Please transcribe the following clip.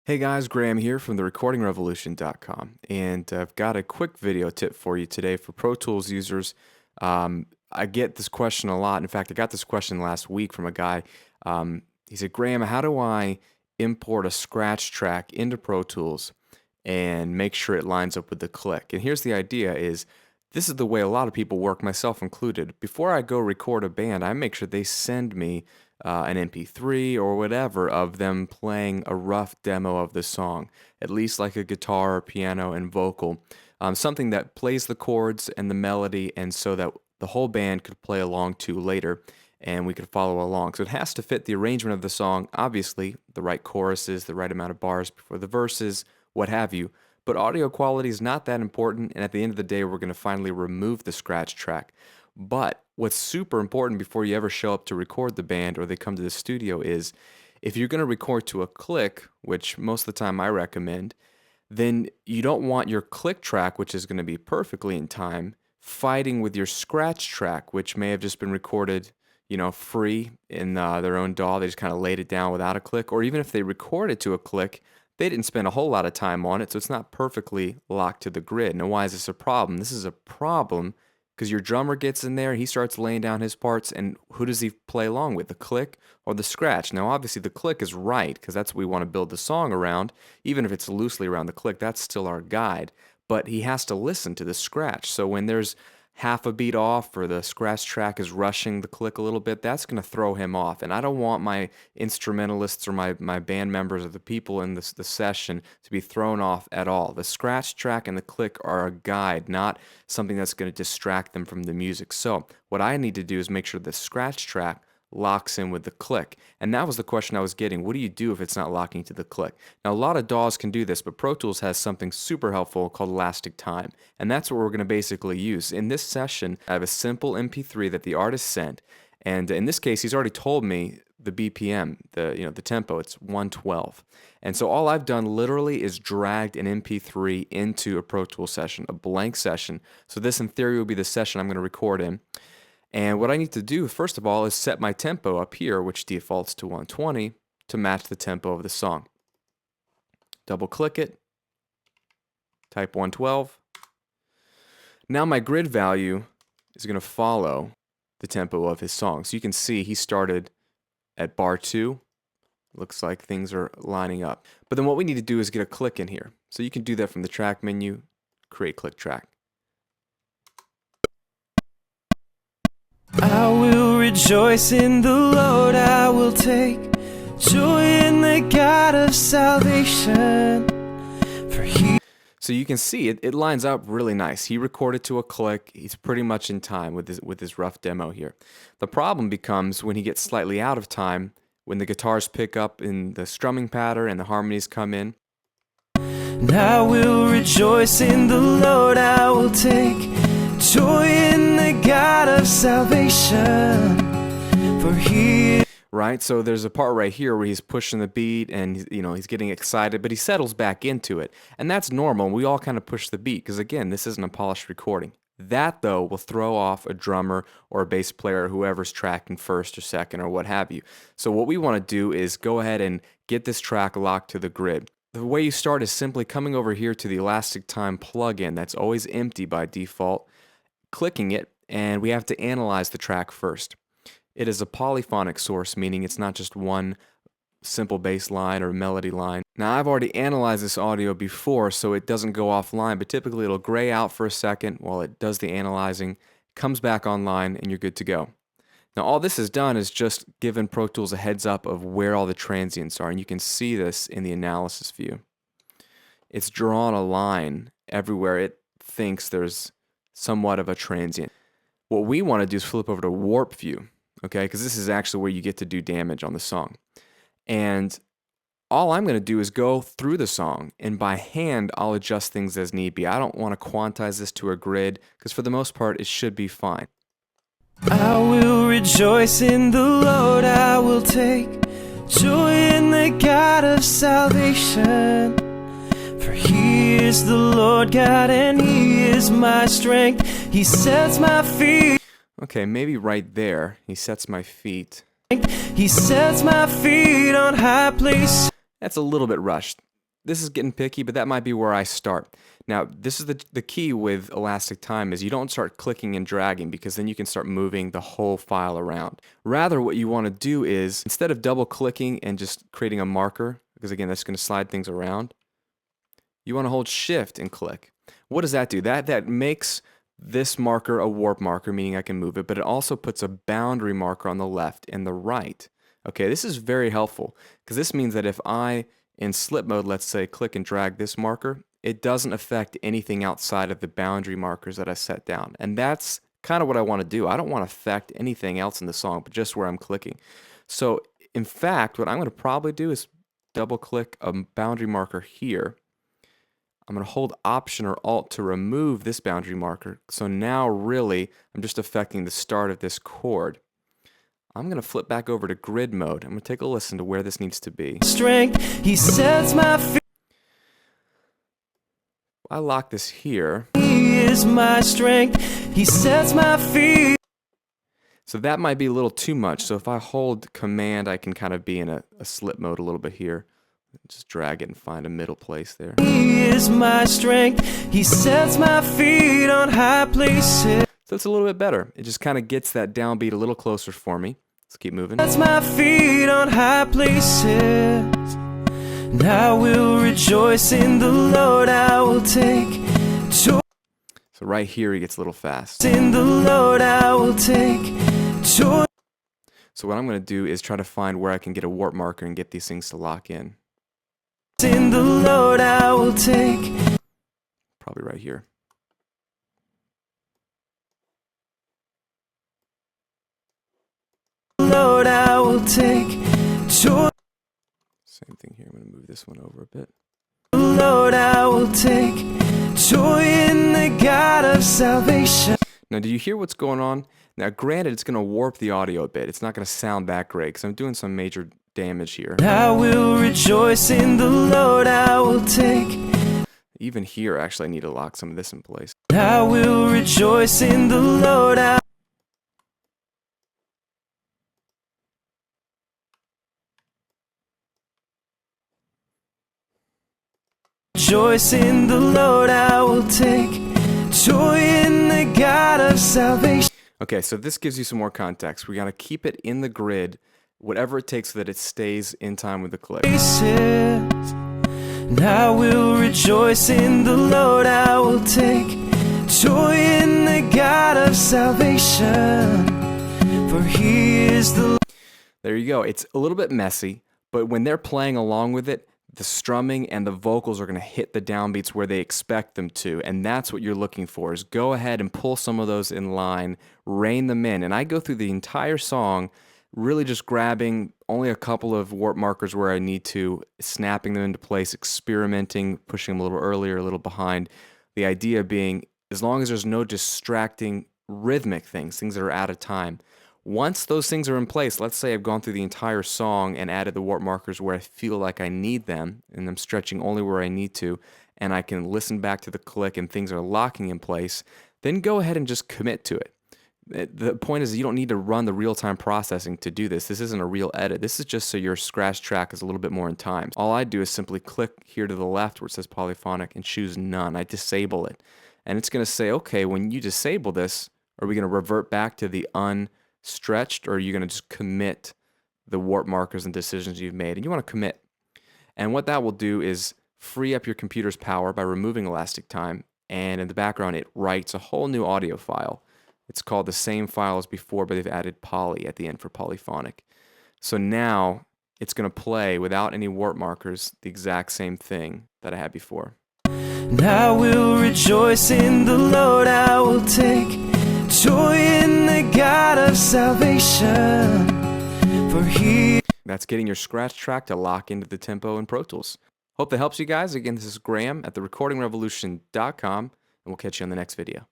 Hey guys, Graham here from therecordingrevolution.com, and I've got a quick video tip for you today for Pro Tools users. I get this question a lot. In fact, I got this question last week from a guy. He said, Graham, how do I import a scratch track into Pro Tools and make sure it lines up with the click? And here's the idea is, this is the way a lot of people work, myself included. Before I go record a band, I make sure they send me an MP3 or whatever of them playing a rough demo of the song, at least like a guitar or piano and vocal, something that plays the chords and the melody, and so that the whole band could play along to later and we could follow along. So it has to fit the arrangement of the song, obviously, the right choruses, the right amount of bars before the verses, what have you. But audio quality is not that important, and at the end of the day, we're going to finally remove the scratch track. But what's super important before you ever show up to record the band or they come to the studio is, if you're going to record to a click, which most of the time I recommend, then you don't want your click track, which is going to be perfectly in time, fighting with your scratch track, which may have just been recorded, free in their own DAW. They just kind of laid it down without a click. Or even if they recorded to a click, they didn't spend a whole lot of time on it, so it's not perfectly locked to the grid. Now, why is this a problem? This is a problem because your drummer gets in there, he starts laying down his parts, and who does he play along with, the click or the scratch? Now, obviously, the click is right because that's what we want to build the song around. Even if it's loosely around the click, that's still our guide. But he has to listen to the scratch. So when there's half a beat off or the scratch track is rushing the click a little bit, that's going to throw him off. And I don't want my instrumentalists or my band members or the people in the session to be thrown off at all. The scratch track and the click are a guide, not something that's going to distract them from the music. So what I need to do is make sure the scratch track locks in with the click. And that was the question I was getting. What do you do if it's not locking to the click? Now, a lot of DAWs can do this, but Pro Tools has something super helpful called elastic time. And that's what we're going to basically use. In this session, I have a simple MP3 that the artist sent. And in this case, he's already told me the BPM, the tempo, it's 112. And so all I've done literally is dragged an MP3 into a Pro Tools session, a blank session. So this in theory will be the session I'm going to record in. And what I need to do, first of all, is set my tempo up here, which defaults to 120, to match the tempo of the song. Double click it, type 112. Now my grid value is going to follow the tempo of his song. So you can see he started at bar 2. Looks like things are lining up. But then what we need to do is get a click in here. So you can do that from the track menu, create click track. I will rejoice in the Lord, I will take joy in the God of salvation, for He... So you can see it lines up really nice. He recorded to a click. He's pretty much in time with his rough demo here. The problem becomes when he gets slightly out of time, when the guitars pick up in the strumming pattern and the harmonies come in. And I will rejoice in the Lord, I will take joy in the God of salvation, for He... Right, so there's a part right here where he's pushing the beat and he's getting excited, but he settles back into it. And that's normal. We all kind of push the beat because, again, this isn't a polished recording. That, though, will throw off a drummer or a bass player, or whoever's tracking first or second or what have you. So what we want to do is go ahead and get this track locked to the grid. The way you start is simply coming over here to the Elastic Time plugin that's always empty by default, clicking it, and we have to analyze the track first. It is a polyphonic source, meaning it's not just one simple bass line or melody line. Now, I've already analyzed this audio before, so it doesn't go offline, but typically it'll gray out for a second while it does the analyzing, comes back online, and you're good to go. Now, all this has done is just given Pro Tools a heads up of where all the transients are, and you can see this in the analysis view. It's drawn a line everywhere it thinks there's somewhat of a transient. What we want to do is flip over to warp view, okay? Because this is actually where you get to do damage on the song. And all I'm going to do is go through the song, and by hand, I'll adjust things as need be. I don't want to quantize this to a grid, because for the most part, it should be fine. I will rejoice in the Lord, I will take joy in the God of salvation, for He is the Lord God and He is my strength. He sets my feet. Okay, maybe right there, He sets my feet. He sets my feet on high place. That's a little bit rushed. this is getting picky, but that might be where I start. Now, this is the key with elastic time is you don't start clicking and dragging because then you can start moving the whole file around. Rather, what you want to do is instead of double clicking and just creating a marker, because again, that's going to slide things around, you want to hold shift and click. What does that do? That makes this marker a warp marker, meaning I can move it, but it also puts a boundary marker on the left and the right. Okay, this is very helpful because this means that if I, in slip mode, let's say, click and drag this marker, it doesn't affect anything outside of the boundary markers that I set down. And that's kind of what I want to do. I don't want to affect anything else in the song, but just where I'm clicking. So in fact, what I'm going to probably do is double click a boundary marker here. I'm going to hold Option or Alt to remove this boundary marker. So now really, I'm just affecting the start of this chord. I'm going to flip back over to grid mode. I'm going to take a listen to where this needs to be. Strength, he sets my feet. I lock this here. He is my strength, he sets my feet. So that might be a little too much. So if I hold Command, I can kind of be in a slip mode a little bit here. Just drag it and find a middle place there. He is my strength, he sets my feet on high places. So it's a little bit better. It just kind of gets that downbeat a little closer for me. Let's keep moving. Sets my feet on high places. And I will rejoice in the Lord, I will take joy. So right here he gets a little fast. In the Lord, I will take joy. So what I'm going to do is try to find where I can get a warp marker and get these things to lock in. In the Lord, I will take. Probably right here. Lord, I will take joy. Same thing here. I'm going to move this one over a bit. Lord, I will take joy in the God of salvation. Now, do you hear what's going on? Now, granted, it's going to warp the audio a bit. It's not going to sound that great because I'm doing some major damage here. I will rejoice in the Lord, I will take. Even here, actually, I need to lock some of this in place. I will rejoice in the Lord, I rejoice in the Lord, I will take joy in the God of salvation. Okay, so this gives you some more context. We got to keep it in the grid, whatever it takes so that it stays in time with the click. And I will rejoice in the Lord, I will take joy in the God of salvation, for he is the. There you go. It's a little bit messy, but when they're playing along with it, the strumming and the vocals are going to hit the downbeats where they expect them to, and that's what you're looking for, is go ahead and pull some of those in line, rein them in. And I go through the entire song really just grabbing only a couple of warp markers where I need to, snapping them into place, experimenting, pushing them a little earlier, a little behind. The idea being, as long as there's no distracting rhythmic things that are out of time, once those things are in place, let's say I've gone through the entire song and added the warp markers where I feel like I need them, and I'm stretching only where I need to, and I can listen back to the click and things are locking in place, then go ahead and just commit to it. The point is you don't need to run the real-time processing to do this. This isn't a real edit. This is just so your scratch track is a little bit more in time. All I do is simply click here to the left where it says polyphonic and choose none. I disable it. And it's going to say, okay, when you disable this, are we going to revert back to the unstretched, or are you going to just commit the warp markers and decisions you've made? And you want to commit. And what that will do is free up your computer's power by removing elastic time. And in the background, it writes a whole new audio file. It's called the same file as before, but they've added poly at the end for polyphonic. So now it's going to play without any warp markers the exact same thing that I had before. And I will rejoice in the Lord, I will take joy in the God of salvation, for he. That's getting your scratch track to lock into the tempo in Pro Tools. Hope that helps you guys. Again, this is Graham at therecordingrevolution.com, and we'll catch you on the next video.